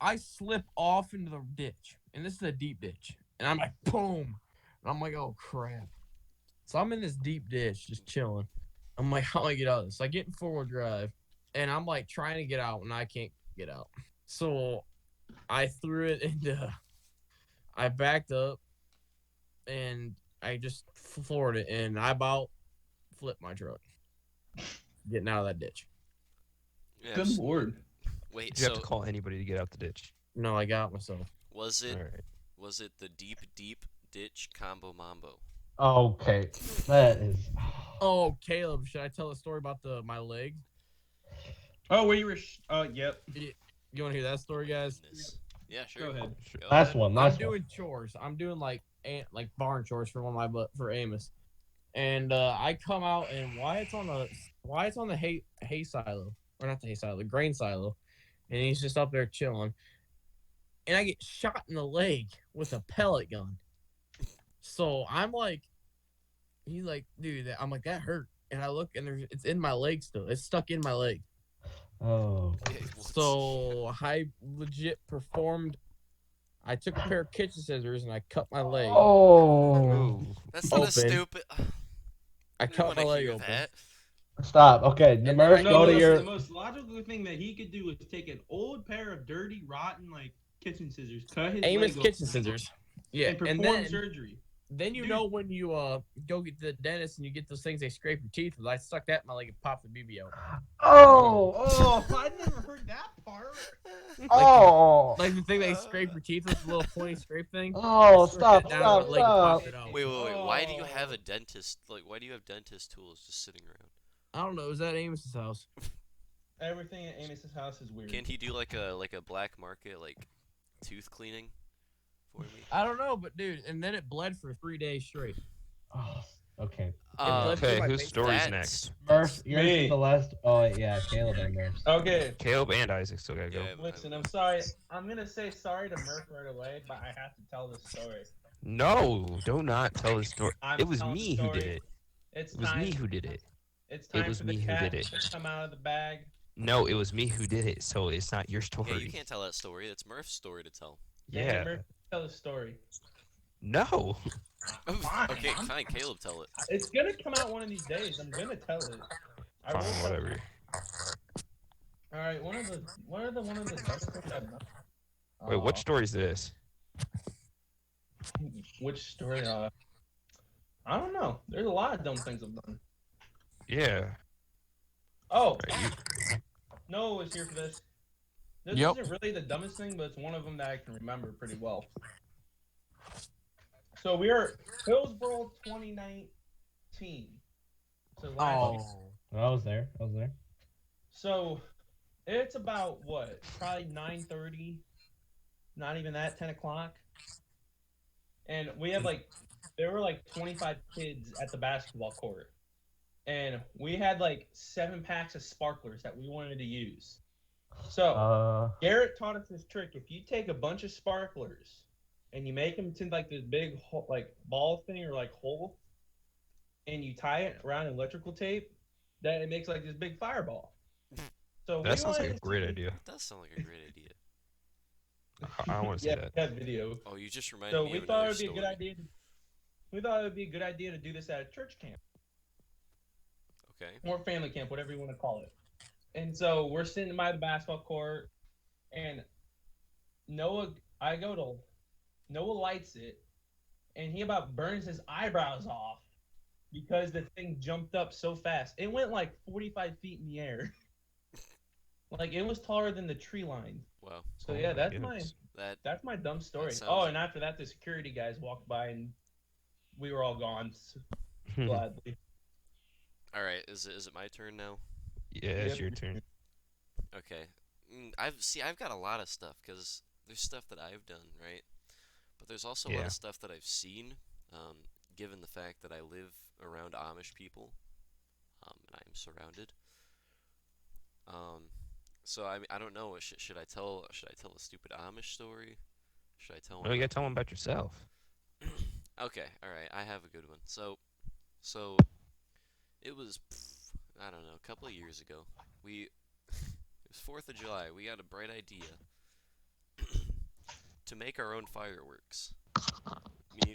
I slip off into the ditch, and this is a deep ditch, and I'm like boom, and I'm like, oh crap. So I'm in this deep ditch just chilling. I'm like, how do I get out of this? So I get in 4-wheel drive, and I'm like trying to get out, and I can't get out. So I threw it into. I backed up, and I just floored it, and I about flipped my truck getting out of that ditch. Yeah, Good lord. wait. Did you have So to call anybody to get out the ditch? No, I got myself. was it All right. was it the deep ditch combo mambo? Okay. That is. Oh, Caleb, should I tell a story about my leg? Oh, where you were? Yep. You want to hear that story, guys? Goodness. Yeah, sure. Go ahead. Go Last ahead. one. I'm Last one. doing chores. I'm doing like barn chores for for Amos, and I come out and Wyatt's on the hay silo, or not the hay silo, the grain silo, and he's just up there chilling, and I get shot in the leg with a pellet gun. So I'm like, he's like, dude, I'm like, that hurt, and I look and it's in my leg still. It's stuck in my leg. Oh. Yeah, what's- So I legit performed. I took a pair of kitchen scissors and I cut my leg. Oh. Ooh. that's not a open. stupid. I cut my wanna leg hear open. that. Stop. Okay. And then Murph, I- No, go to listen, your. the most logical thing that he could do was take an old pair of dirty, rotten, like kitchen scissors, cut his Amos leg kitchen open, scissors. Yeah, and and perform then surgery. you Dude. know when you go get to the dentist and you get those things they scrape your teeth with. I stuck that in my leg and popped the BB out. Oh. Oh, I never heard that part. Oh. Like the thing they scrape your teeth with, the little pointy scrape thing. Oh. I stuck Stop. that down in Stop. my leg and Stop. popped it out. Wait. Why do you have Oh. a dentist? Like, why do you have dentist tools just sitting around? I don't know. It was at Amos's house. Everything at Amos's house is weird. Can't he do like a black market like tooth cleaning for me? I don't know, but dude, and then it bled for 3 days straight. Oh. Okay. Let's do Okay, my whose face. story's That's- next? Murph, yours Me. is the last. Oh yeah, Caleb and Murph. Okay. Caleb and Isaac still gotta go. Yeah, Listen, I'm sorry. I'm gonna say sorry to Murph right away, but I have to tell this story. No, do not tell the story. I'm It was telling me the who story. did it. It's It was time. me who did it. It's It time was for the me who cat did it. to come out of the bag. No, it was me who did it. So it's not your story. Yeah, you can't tell that story. It's Murph's story to tell. Dang it, Yeah. Murphy, tell the story. No. Fine. Okay, fine. Caleb, tell it. It's gonna come out one of these days. I'm gonna tell it. I will Fine, tell whatever. it. All right, one of the dumbest things I've done. Wait, what story is this? Which story? I don't know. There's a lot of dumb things I've done. Yeah. Oh, Right, Noah was here for this. This Yep. isn't really the dumbest thing, but it's one of them that I can remember pretty well. So we are Hillsboro 2019. So last year. Oh. I was there. So it's about what? Probably 9:30. Not even that, 10 o'clock. And we have there were 25 kids at the basketball court. And we had 7 packs of sparklers that we wanted to use. So Garrett taught us this trick. If you take a bunch of sparklers and you make them into this big ball thing or hole, and you tie it around electrical tape, that it makes this big fireball. So that sounds like a great idea. That does sound like a great idea. I want to see Yeah, that. that video. Oh, you just reminded So me we of thought another it would be story. a good idea. We thought it would be a good idea to do this at a church camp Okay. or family camp, whatever you want to call it. And so we're sitting by the basketball court, and Noah lights it, and he about burns his eyebrows off because the thing jumped up so fast. It went 45 feet in the air. It was taller than the tree line. Wow. So Oh yeah, my that's goodness. that's my dumb story. sounds- Oh, and after that, the security guys walked by, and we were all gone. Gladly. All right. Is it my turn now? Yeah, it's Yep. your turn. Okay. I've got a lot of stuff because there's stuff that I've done, right? But there's also a lot Yeah. of stuff that I've seen, given the fact that I live around Amish people, and I'm surrounded. So I don't know. Should I tell a stupid Amish story? Should I tell No, one? you gotta tell them about yourself. Okay, all right. I have a good one. So it was I don't know, a couple of years ago. It was 4th of July. We had a bright idea to make our own fireworks.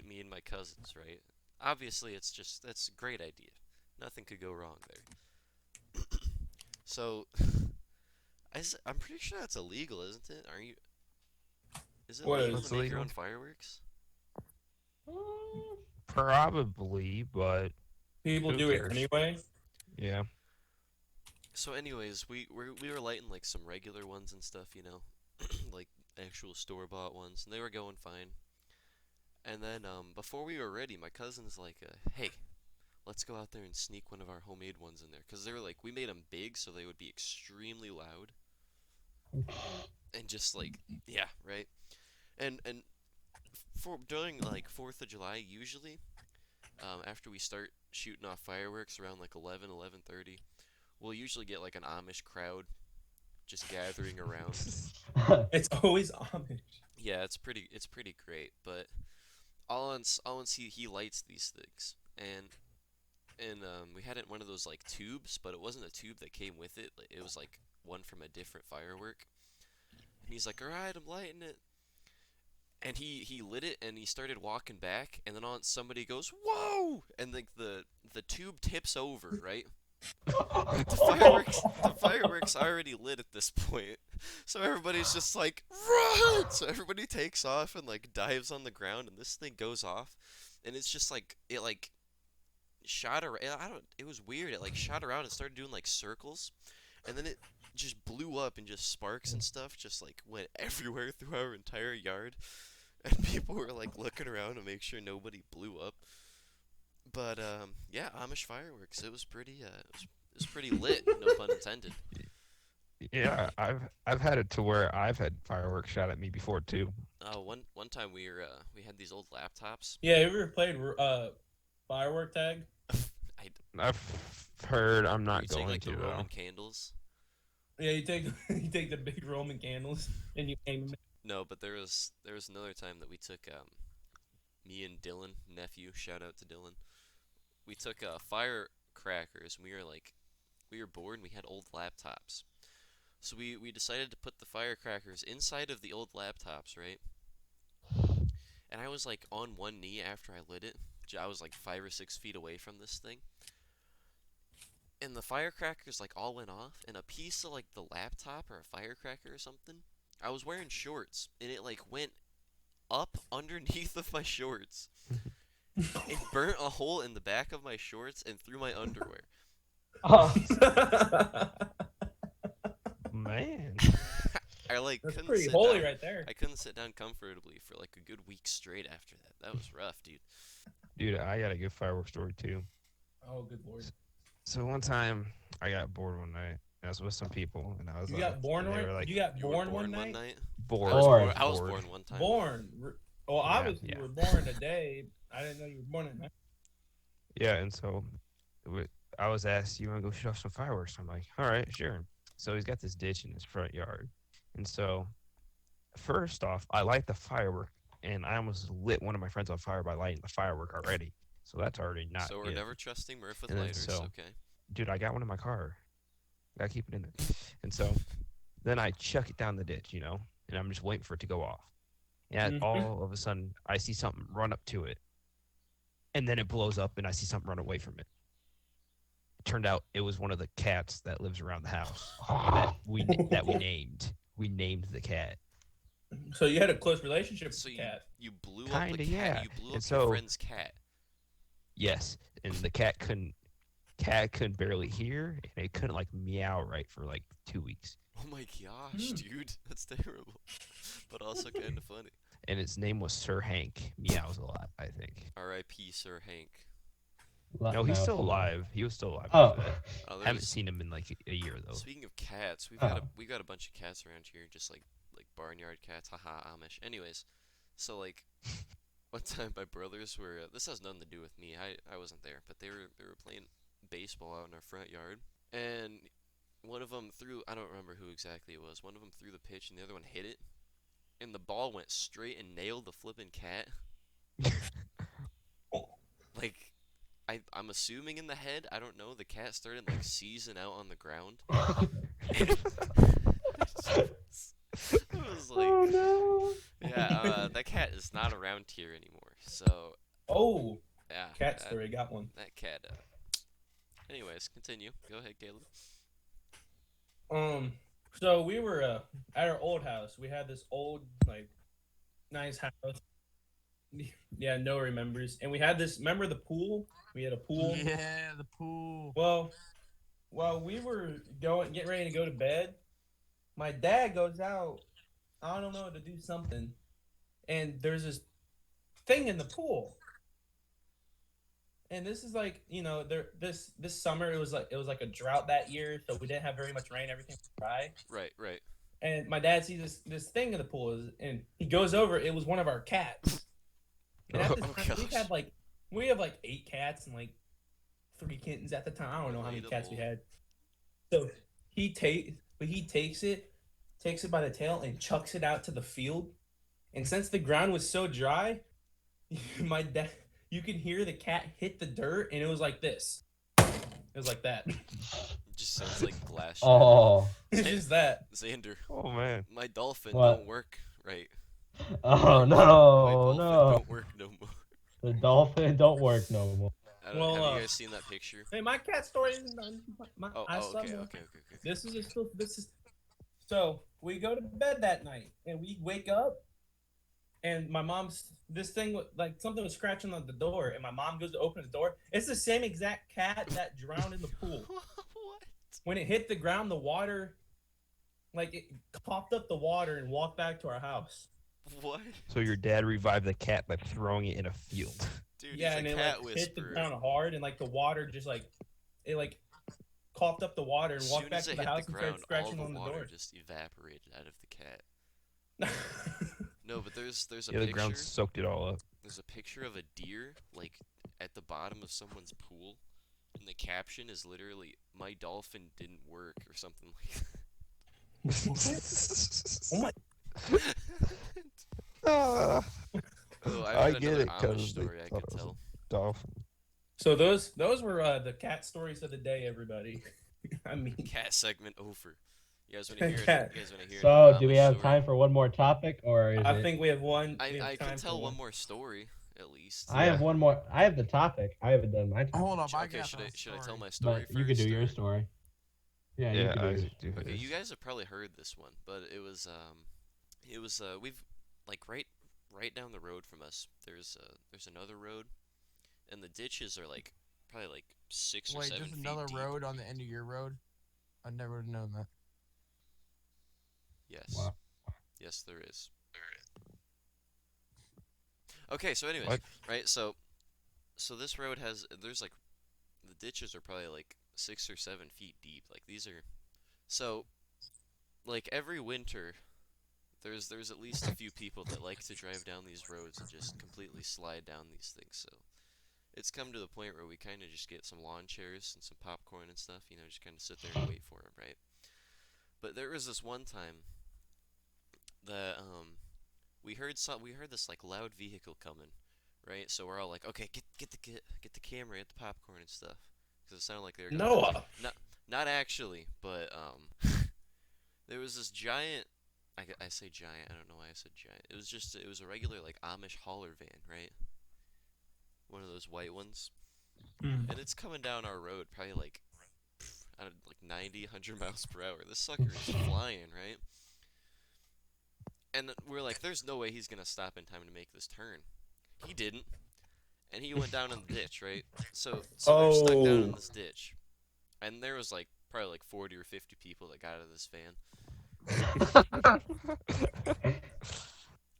Me and my cousins, right? Obviously, that's a great idea. Nothing could go wrong there. So I'm pretty sure that's illegal, isn't it? Is it What legal is to make your illegal? own fireworks? Probably, but People Who do cares? it anyway. yeah. So, anyways, we were lighting some regular ones and stuff, like actual store-bought ones, and they were going fine. And then before we were ready, my cousin's like, "Hey, let's go out there and sneak one of our homemade ones in there," because they were we made them big so they would be extremely loud, and just yeah, right. And for during 4th of July, usually, after we start shooting off fireworks around 11:30. We'll usually get an Amish crowd just gathering around. It's always Amish. Yeah, it's pretty great. But all in he lights these things, and we had it in one of those tubes, but it wasn't a tube that came with it. It was one from a different firework. And he's like, "All right, I'm lighting it." And he lit it, and he started walking back, and then somebody goes, "Whoa!" And the tube tips over, right? The fireworks already lit at this point, so everybody's just run! So everybody takes off and dives on the ground, and this thing goes off, and it's just it shot around. It was weird. It shot around and started doing circles, and then it just blew up, and just sparks and stuff just went everywhere through our entire yard, and people were looking around to make sure nobody blew up. But yeah, Amish fireworks. It was pretty lit, no pun intended. Yeah, I've had it to where I've had fireworks shot at me before too. One time we had these old laptops. Yeah, you ever played firework tag? I've heard. I'm not You take going the to. Roman candles. Yeah, you take the big Roman candles and you aim them. No, but there was another time that we took me and Dylan, nephew, shout out to Dylan. we took firecrackers. And we were bored and we had old laptops. So we decided to put the firecrackers inside of the old laptops, right? And I was like on one knee after I lit it. I was like 5 or 6 feet away from this thing. And the firecrackers like all went off, and a piece of like the laptop or a firecracker or something. I was wearing shorts, and it like went up underneath of my shorts. It burnt a hole in the back of my shorts and through my underwear. Oh, Man. I like That's couldn't pretty sit holy down. right there. I couldn't sit down comfortably for like a good week straight after that. That was rough, dude. Dude, I got a good fireworks story too. Oh, good lord. So one time I got bored one night. And I was with some people, and I was You like, got born and they right? were like, You got You were born born one night? bored. I was bored. born one time. Born. Well, Yeah, obviously yeah. you were born today. I didn't know you were born at night. Yeah, and so I was asked, "You want to go shoot off some fireworks?" I'm like, "All right, sure." So he's got this ditch in his front yard, and so first off, I light the firework, and I almost lit one of my friends on fire by lighting the firework already. So that's already not So we're good. never trusting Murph with And then lighters, so- okay? Dude, I got one in my car. Gotta keep it in there. And so then I chuck it down the ditch, and I'm just waiting for it to go off. And Mhm. all of a sudden, I see something run up to it, and then it blows up, and I see something run away from it. It turned out it was one of the cats that lives around the house that we named. We named the cat. So you had a close relationship with So the cat. you blew up Kinda, the cat. yeah. You blew up And your so- friend's cat. Yes, and the cat couldn't barely hear, and it couldn't like meow right for like 2 weeks. Oh my gosh, dude, that's terrible, but also kind of funny. And its name was Sir Hank. Meows a lot, I think. R.I.P. Sir Hank. No, he's still alive. He was still alive. Oh, After that. Oh, I haven't there's- seen him in like a year though. Speaking of cats, we got a bunch of cats around here, just like barnyard cats. Haha, Amish. Anyways, so like one time my brothers were. This has nothing to do with me. I wasn't there, but they were playing baseball out in our front yard, and one of them threw. I don't remember who exactly it was. One of them threw the pitch, and the other one hit it, and the ball went straight and nailed the flippin' cat. Like, I'm assuming in the head. I don't know. The cat started like seizing out on the ground. I was like, oh no. yeah, that cat is not around here anymore. So Oh, yeah, cat that, story. Got one. that cat. Anyways, continue. Go ahead, Caleb. So we were at our old house. We had this old, like, nice house. Yeah, Noah remembers. And we had this. Remember the pool? We had a pool. Yeah, the pool. Well, while we were getting ready to go to bed, my dad goes out. I don't know, to do something, and there's this thing in the pool. And this is like, this summer it was like a drought that year, so we didn't have very much rain. Everything was dry. Right. And my dad sees this thing in the pool, and he goes over. It was one of our cats. And at the Oh, time, gosh. we have like 8 cats and like 3 kittens at the time. I don't know how many cats we had. So he takes it by the tail and chucks it out to the field. And since the ground was so dry, my dad, you could hear the cat hit the dirt, and it was like this. It was like that. It just sounds like glass. Oh. It's just that. Xander, Oh man. my dolphin What? don't work right. Oh My no, dolphin no. don't work no more. The dolphin don't work no more. I don't, Well, have you guys seen that picture? Hey, my cat story isn't done. Oh, I oh still okay, have more. okay. This is. So we go to bed that night, and we wake up, and my mom's like something was scratching on the door, and my mom goes to open the door. It's the same exact cat that drowned in the pool. What? When it hit the ground, the water, like it coughed up the water and walked back to our house. What? So your dad revived the cat by throwing it in a field. Dude, Yeah, and he's it a cat like hit the whisperer. ground hard, and like the water just like it like coughed up the water and As walked soon back as to it the hit house the and ground, started all scratching the on the water door. just evaporated out of the cat. No, but there's a Yeah, the picture. ground soaked it all up. There's a picture of a deer like at the bottom of someone's pool, and the caption is literally "My dolphin didn't work" or something Oh my! like that. Ah, Oh, I I've got get another it, Amish 'cause they story I thought could it was a tell. dolphin. So those were the cat stories of the day, everybody. I mean, Cat segment over. You guys want to hear? Cat. You guys want to hear? So, another do we Amish have story? time for one more topic, or is I it? think we have one. I we have can time tell for one more story at least. I have one more. I have the topic. I haven't done my topic. Hold up, I Okay, got should a I tell story. my story But you could do first, your or- story. Yeah, you Yeah, could do yours. Isaac, do Okay, his. you guys have probably heard this one, but it was we've like right down the road from us. There's another road, and the ditches are like probably like 6 or Wait, 7 there's feet another deep. road on the end of your road? I never would have known that. Yes. Wow. Yes, there is. Okay, so anyways, What? right? So this road there's like the ditches are probably like 6 or 7 feet deep. Like these are so like every winter there's at least a few people that like to drive down these roads and just completely slide down these things. So it's come to the point where we kind of just get some lawn chairs and some popcorn and stuff, just kind of sit there and wait for them, right? But there was this one time that we heard this like loud vehicle coming, right? So we're all like, okay, get the camera, get the popcorn and stuff, because it sounded like they were gonna Noah. not actually, but there was this giant. I say giant. I don't know why I said giant. It was a regular like Amish hauler van, right? One of those white ones, and it's coming down our road, probably like I don't know, like 90, 100 miles per hour. This sucker is flying, right? And we're like, there's no way he's gonna stop in time to make this turn. He didn't, and he went down in the ditch, right? So they're stuck down in this ditch, and there was like probably like 40 or 50 people that got out of this van.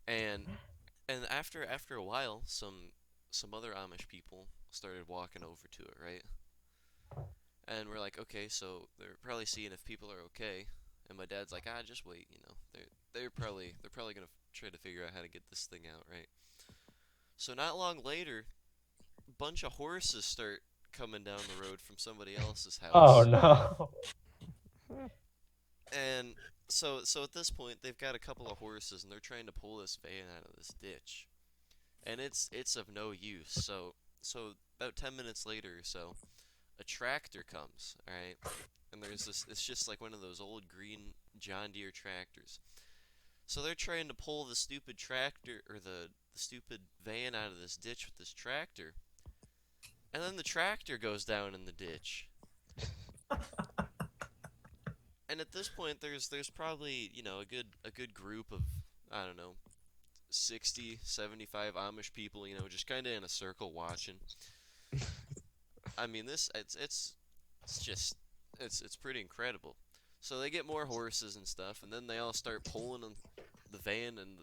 And after a while, some other Amish people started walking over to it, right? And we're like, okay, so they're probably seeing if people are okay. And my dad's like, just wait, they're probably gonna try to figure out how to get this thing out, right? So not long later, a bunch of horses start coming down the road from somebody else's house. Oh no. And so at this point, they've got a couple of horses, and they're trying to pull this van out of this ditch, and it's of no use. So about 10 minutes later or so, a tractor comes, all right, and there's this. It's just like one of those old green John Deere tractors. So they're trying to pull the stupid tractor or the stupid van out of this ditch with this tractor, and then the tractor goes down in the ditch. And at this point, there's probably a good group of, I don't know, 60, 75 Amish people, just kind of in a circle watching. I mean, it's pretty incredible. So they get more horses and stuff, and then they all start pulling the van, and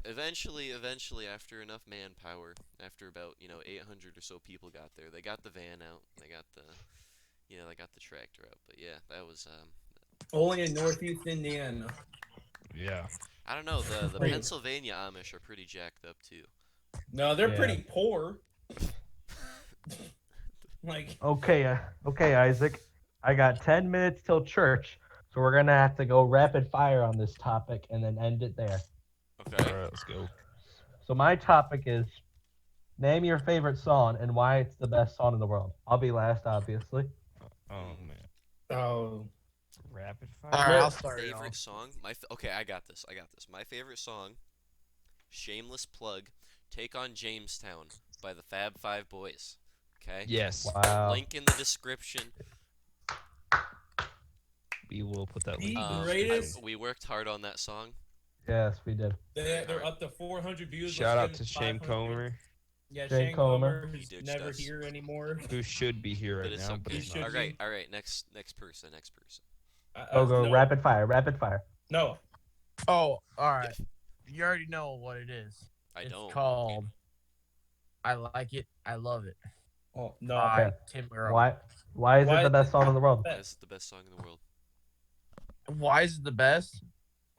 eventually, after enough manpower, after about 800 or so people got there, they got the van out. They got the tractor out. But yeah, that was Only in Northeast Indiana. Yeah. I don't know. The Pretty- Pennsylvania Amish are pretty jacked up too. No, they're Yeah. pretty poor. Like, Okay, Isaac. I got 10 minutes till church, so we're gonna have to go rapid fire on this topic and then end it there. Okay. All right, let's go. So my topic is name your favorite song and why it's the best song in the world. I'll be last, obviously. Oh man. oh, Rapid fire. All right, I'll start it Favorite off. song? Okay, I got this. My favorite song. Shameless plug. Take on Jamestown by the Fab Five Boys. Okay. Yes. Wow. Link in the description. We will put that link. The Um, greatest- we worked hard on that song. Yes, we did. they're up to 400 views. Shout out Let's to get Shane 500. Comer, Yeah, Shane Shane Comer. Comer, He who's ditched never us. here anymore. who should be here But right it's now, okay. but He he's should not. be. All right. Next person. Go, no, rapid fire. No, Oh, all right. You already know what it is. I It's don't. called I Like It, I Love It oh no. by Okay. Tim Earl. Why is it Why the best song in the world? Why is it the best song in the world? Why is it the best?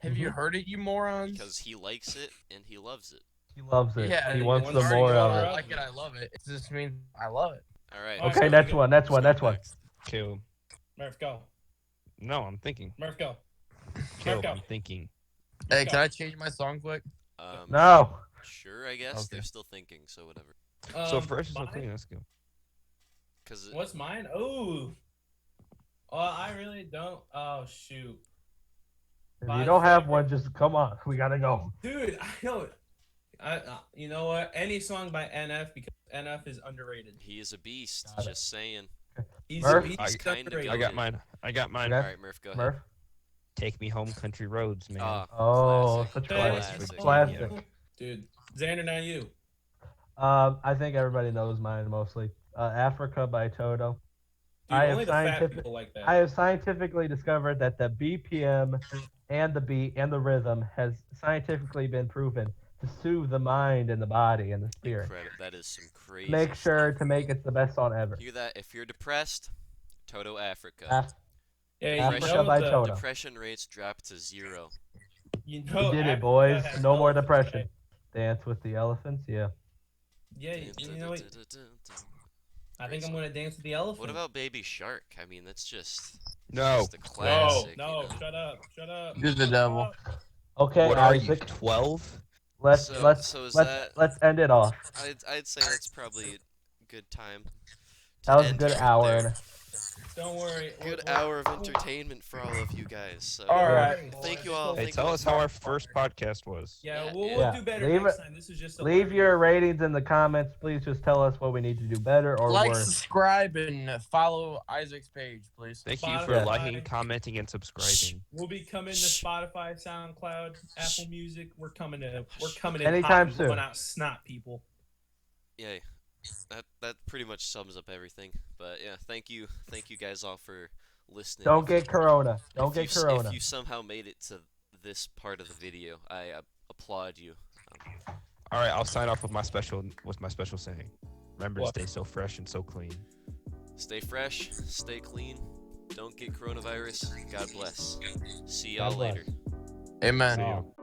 Have you Mhm. heard it, you morons? Because he likes it and he loves it. He loves it. Yeah, he and wants he the wants to more go of I it. around. like it, I love it. It just means I love it. All right. All right, Okay, so next we one. Let's go Next one. next. Caleb. Murph, go. No, I'm thinking. Murph, go. Caleb, go. I'm thinking. Hey, Go. can I change my song quick? No. Sure, I guess Okay. they're still thinking, so whatever. So first is mine- okay. Let's go. Cause What's mine? Oh, I really don't. Oh shoot, If My you don't have favorite- one, just come on. We gotta go. dude. I don't. You know what? Any song by NF because NF is underrated. he is a beast. Got it. Just saying. Murph? He's kinda underrated. I got goated. mine. I got mine. Okay. All right, Murph, go ahead. Murph. Take Me Home, Country Roads, man. Ah, Oh, classic. such Classic. classic. Dude, Xander, now you. I think everybody knows mine mostly. Africa by Toto. Dude, I have only the fat scientific- people like that. I have scientifically discovered that the BPM and the beat and the rhythm has scientifically been proven to soothe the mind and the body and the spirit. Incredible. That is some crazy. Make sure stuff. to make it the best song ever. Hear that? If you're depressed, Toto Africa. Yeah, you Africa know by the, Toto. Depression rates drop to 0. you know We did it, Africa boys. has No more elephants, depression. right? Dance with the elephants. Yeah. Yeah, you know what? I think I'm gonna dance with the elephant. What about Baby Shark? I mean, that's just No. just a classic. No, you know? shut up, shut up. You're the shut devil. up. Okay, What are you, Isaac. 12? Let's So- let's so is let's that- let's end it off. I'd say that's probably a good time. to That was a end good it hour. there. And Don't worry. Good hour of entertainment for all of you guys. So All Yeah. right. thank you all. Hey, Thank tell you us how our first podcast was. Yeah, Yeah, we'll, yeah. we'll do better Leave next it- time. This is just a leave learning. your ratings in the comments. Please just tell us what we need to do better or Like, worse. subscribe, and follow Isaac's page, please. Thank you for Spotify. liking, commenting, and subscribing. We'll be coming to Spotify, SoundCloud, Apple Music. We're coming in Anytime hot and soon. blowing out snot, people. Yeah, that pretty much sums up everything. But yeah, thank you guys all for listening. Don't If get you- corona. Don't if you get s- corona. If you somehow made it to this part of the video, I applaud you. All right, I'll sign off with my special saying. Remember What? to stay so fresh and so clean. Stay fresh, stay clean, don't get coronavirus. God bless. See y'all God bless. later. Amen. See Oh. you.